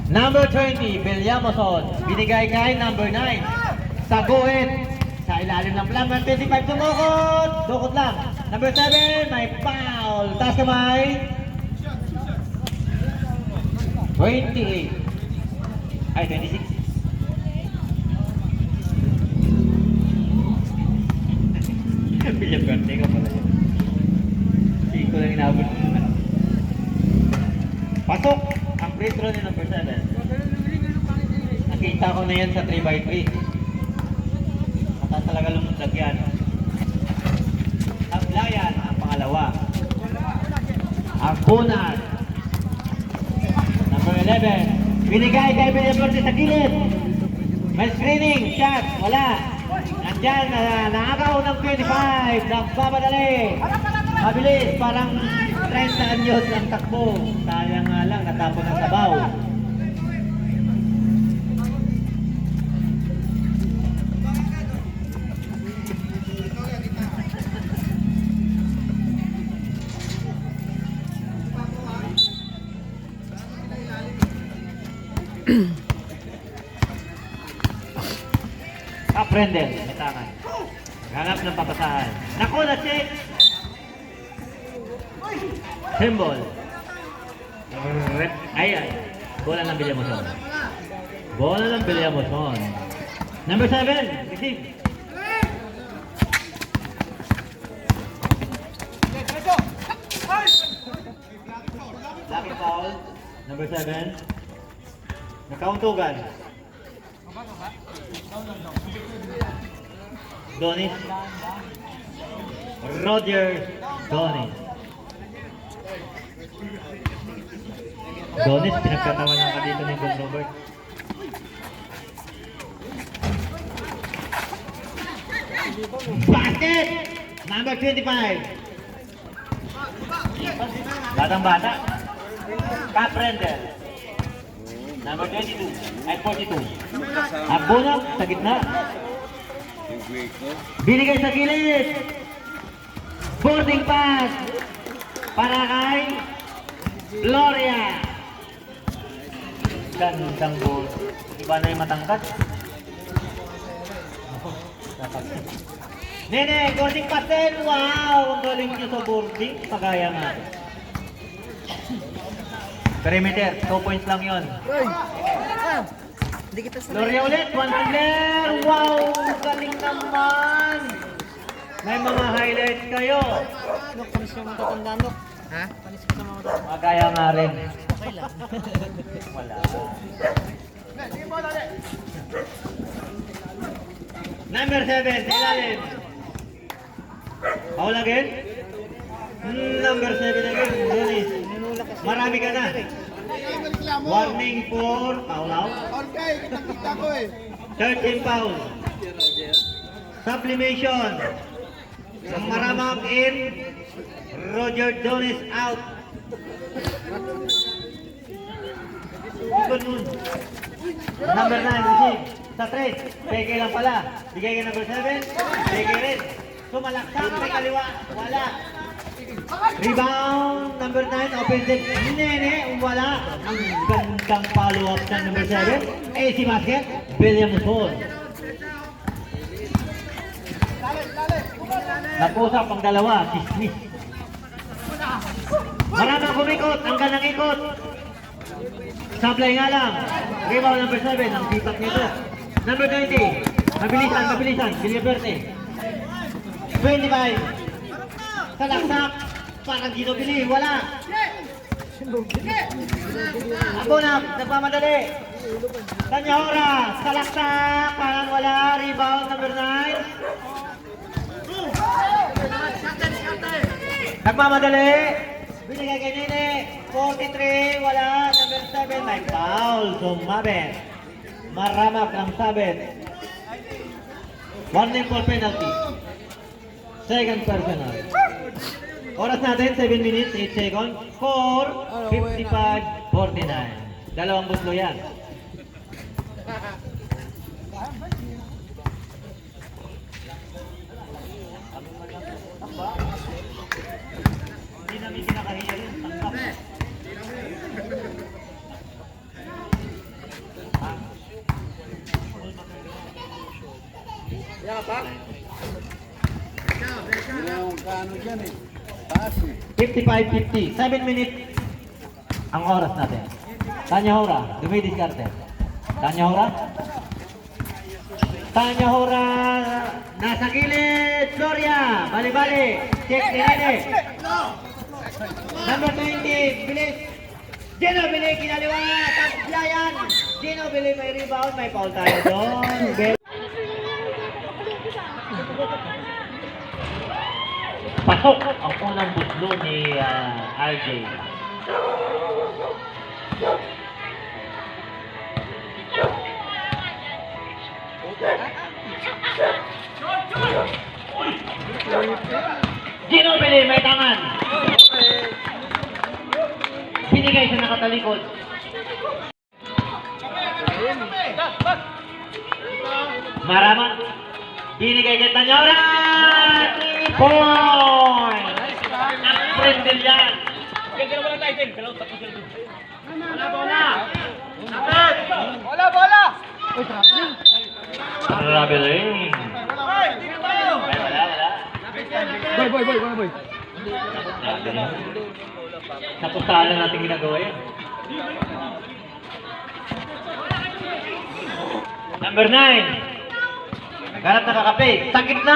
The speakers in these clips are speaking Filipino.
Number 20, Villamoson. Binigay kay number 9. Sa guhit. Sa ilalim ng number 25, tumukot. Dukot lang. Number 7, may foul. Taas kamay. 28. Ay, 26. William Garte ka pala yun. Hindi ko lang inabot. Pasok! Ang free throw ni number 7. Nakita ko na yan sa 3x3. Mataas talaga lumundag yan. Ang layan, ang pangalawa. Ang punan. Number 11. Binigay kay William Garte sa gilid. May screening, shot, wala. Nandyan, nakakaw ng 25. Nagpapadali. Mabilis, parang 30 anyos ang takbo. Sayang nga lang, natapon ng sabaw. Aprendel, metangan. Hanap ng papasahan. Naku, na-check! Symbol. Ay. Bola ng Villamoson. Bola ng Villamoson. Number 7, receive. Lucky foul. Number 7. Nakauntugan. Donis. Roger Donis. Donis, pinagkatawanan ka dito ni Bob Robert. Basket! Number 25. Batang-bata. Caprendel. Number 22. At 42. Abunap sa gitna. Binigay sa gilid. Boarding pass. Para kay Gloria. Gandang ball. Iba na yung matangkat. Nene, boarding pass din. Wow! Ang galing nyo sa boarding. Pagaya nga. Perimeter, 2 points lang yun. Gloria ulit, one player. Wow! Galing naman. May mga highlights kayo. Nok, panis mo matatanda, Nok. Ha? Panis mo naman matatanda. Magaya nga rin. Okay lang. Wala. Number 7, sa ilalim. Foul again? Number 7 again, Donis. Marami ka na. Warning for foul out. 13 foul. Sublimation. Maramang in. Roger Donis out. Ganun. Number 9, receive. Sa 3. Peke lang pala. Bigay ka number 7. Peke rin. Sumalaksak. May kaliwa. Wala. Rebound. Number 9. Offensive. Nene. Wala. Ang gandang follow-up ng number 7. AC basket. Villamoson. Napusap ang dalawa. Si Smith. Maraming kumikot. Ang ganang ikot. Supply nga lang. Rebound number 7. Ang pitak nito. Number 20. Mabilisan. Villaberte. 25. Salaksak. Parang dito bili. Wala. Abunap. Nagmamadali. Tanyahora. Salaksak. Parang wala. Rebound number 9. Nagmamadali. Binigay kay Nene. 43. Wala. Number 7. May foul. Sumabit. Maramak ang sabit. Warning for penalty. Second personal. Oras natin 7 minutes 8 seconds. 4, 55, 49. Dalawang buslo yan. Hindi namin kinakahiya yun. Tangkap. ano dyan eh. Taas eh. 55-50. 7 minutes ang oras natin. Tanya Hora, dumidiskarte. Tanya Hora. Tanya Hora, nasa gilid. Gloria, bali-bali. Check ni Nene. Number 20, bilis. Gino Billy, kinaliwa. Tablayan. Gino Billy, may rebound. May foul tayo doon. Pasok ang unang buslo ni RJ. Gino Billy, may tangan. Binigay sa nakatalikod. Maraman. Binigay kay Tanyora. 3 point. Aprendel yan. Traveling. Boy. Sa pustahan lang natin ginagawa yan. Number 9. Naghanap na kakape. Sa gitna.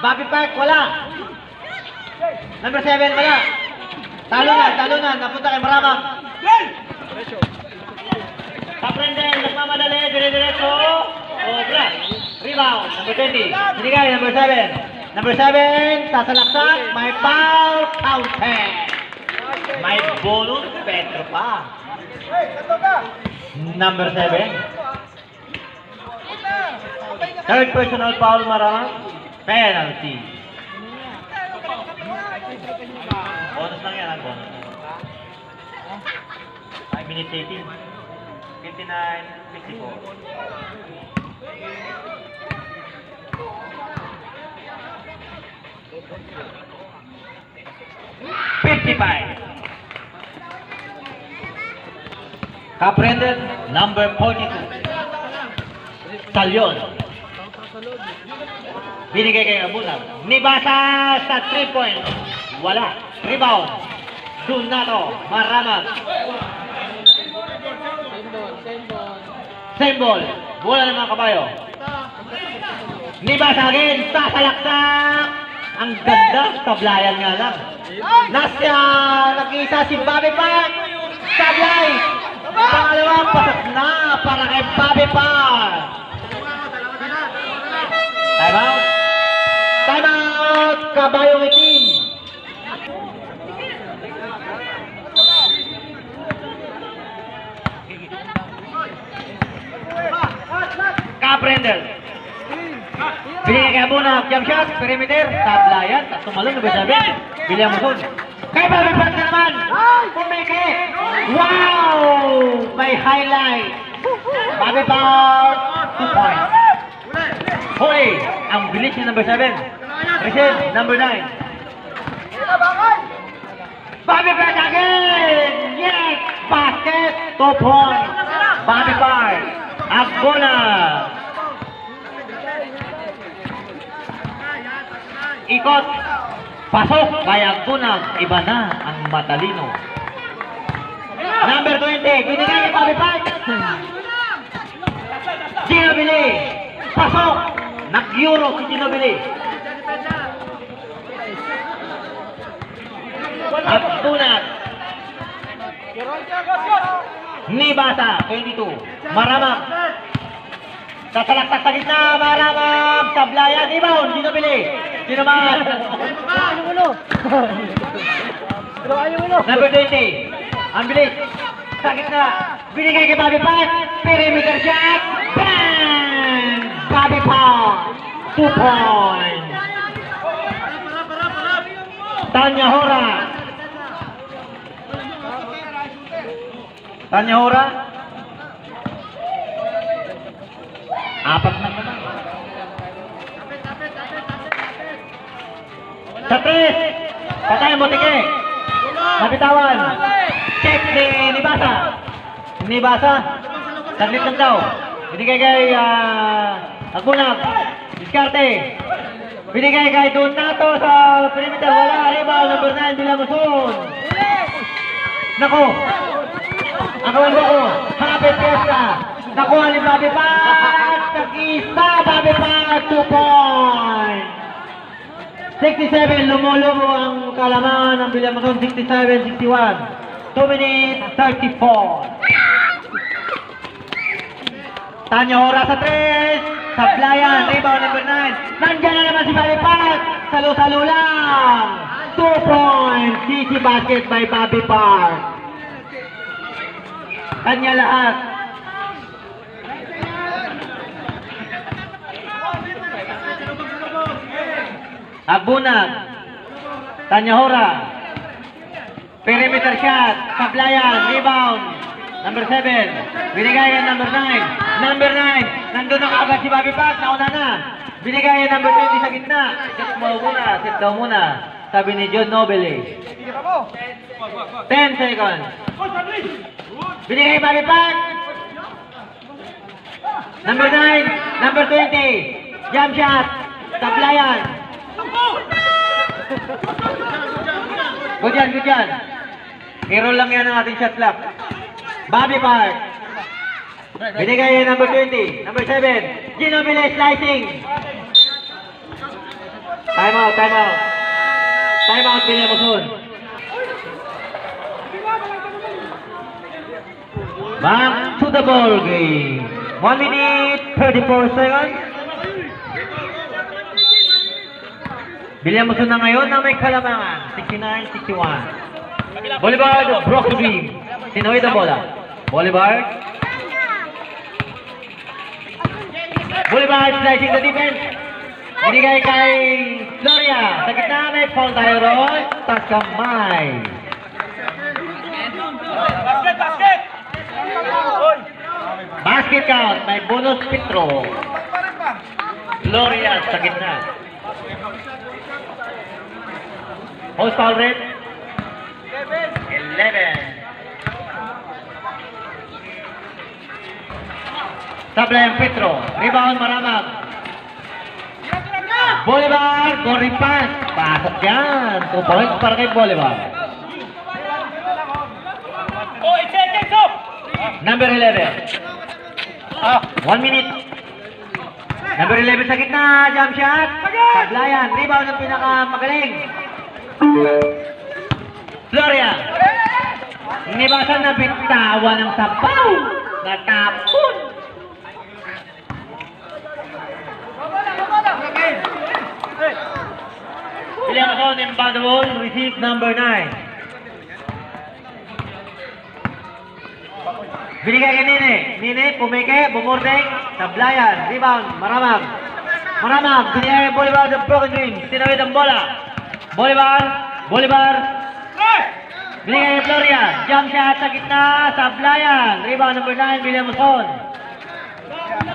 Bobby Park, wala. Number 7, wala. Talo na. Napunta kay Maramang. Aprendel, nagmamadali. Dire-diretso. Obra. Rebound. Number 20. Binigay, number 7. Number 7, sasalaksak. May foul. Counted. May bonus. Petro pa. Number 7. Third personal foul, Maramang. Penalty. Bonus lang yan, ang bonus. 5 minutes 18. 59-54. Kaprendel, number 42. Talyon. Binigay kay Abunag. Nibasa sa 3 point. Wala. Rebound. Dunato. Maramag. Same ball. Bola ng mga kabayo. Nibasa again. Sasalaksak. Ang ganda. Tablayan nga lang. Nasya. Nag-isa si Bobby Park. Tablay. Pangalawang pasok na para kay Bobby Park. Time out. Time out. Kabayong itim. Kaprendel. Binigay kay Abunag. Jump shot. Perimeter. Tablayan. At tumalong na sabi. Bili ang musun. Kay Bobby Park na naman. Pumiki. Wow! May highlight. Bobby Park. 2 points. Huli. Ang bilis ni number 7. Receive. Number 9. Bobby Park again. Yes. Basket. 2 points. Bobby Park. Abunag. Ikot. Pasok. Kaya Abunag. Iba na ang matalino. Number 20. Binigay kay Bobby Park. Gino Billy. Pasok. Nag-euro si Gino Billy. Abunag. Nibasa. 22. Maramang. Sasalaksak sa gitna. Maramang. Tablayan. Rebound. Gino Billy. Sino man? Number 20. Ang bilis. Sa gitna. Binigay kay Bobby Park. Perimeter shot. Bang! Bobby Park. 2 points. Tanya Hora. Tanya Hora. 4 na naman. Sa 3. Patay mo, Tike. Nabitawan. Check ni Nibasa. Nibasa. Saglit lang daw. Binigay kay Abunag. Diskarte. Binigay kay Donato sa perimeter. Wala. Rebound number 9. Villamuson. Nako. Akawan mo ko. Happy Fiesta. Nakuha ni Bobby Pat. Nag-isa. Bobby Pat. 2 points. 67. Lumulubo ang kalamangan ng Villamuson. 67-61. 2 minutes 34. Tanya Hora sa 3. Sablayan. Rebound number 9. Nandiyan na naman si Bobby Pat. Salo-salo lang. 2 points. CC basket by Bobby Pat. Kanya lahat. Agbunag. Tanya Hora. Perimeter shot. Sablayan. Rebound. Number 7. Binigay yan number 9. Number 9. Nandun na agad si Bobby Pat. Nauna na. Binigay yan number 20 sa gitna. Sit mo muna. Sit daw muna. Sabi ni John Nobile. 10 seconds. Binigay Bobby Pat. Number 9. Number 20. Jump shot. Sablayan. Good yan, good yan. Hero lang yan ang ating shot clock. Bobby Park. Binigay yan number 20. Number 7. Gino Villay slicing. Time out, time out. Time out, Villamuson. Back to the ball game. 1 minute, 34 seconds. Villamuson na ngayon na may kalamangan. 69-61. Boulevard, broke the dream. Sinuhid ang bola. Boulevard. Boulevard slicing the defense. Binigay kay Gloria. Sa gitna may foul tayo ron. Tas kamay. Basket count. May bonus Petro. Gloria sa gitna. Host foul rate. 11. Sablayan Petro. Rebound Maramag. Bolivar. Goring pass. Pasok yan. 2 points para kay Bolivar. Number 11. 1 minute. Number 11 sa gitna. Jump shot. Sablayan. Rebound ang pinakamagaling. Gloria. Nibasan na bitawan ng sabaw. Natapon. Villamuson inbound the ball. Receive number 9. Binigay kay Nene. Nene, pumike, bumurdeng. Sablayan. Rebound. Maramag. Maramag. Binigay kay Bolivar the broken dream. Tinawid ang bola. Bolivar. Bolivar. Binigay kay Gloria. Jump shot sa gitna. Sablayan. Rebound number 9. Villamuson.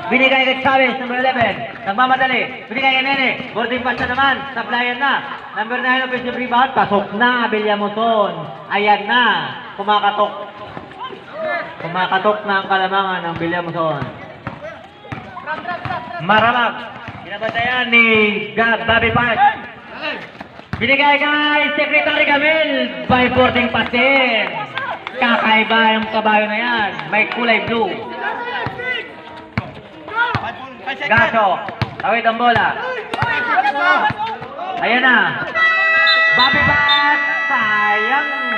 Binigay kay Chavez. Number 11. Nagmamadali. Binigay kay Nene. Boarding pass na naman. Sablayan na. Number 9 offensive rebound. Pasok na. Villamuson. Ayan na. Kumakatok. Kumakatok na ang kalamangan ng Villamuson. Maramag. Binabantayan ni Bobby Park. Binigay kay Secretary Gamil by boarding pass din. Kakaiba yung kabayo na yan. May kulay blue. Gaso. Tawid ang bola. Ayan na. Bobby Park. Sayang.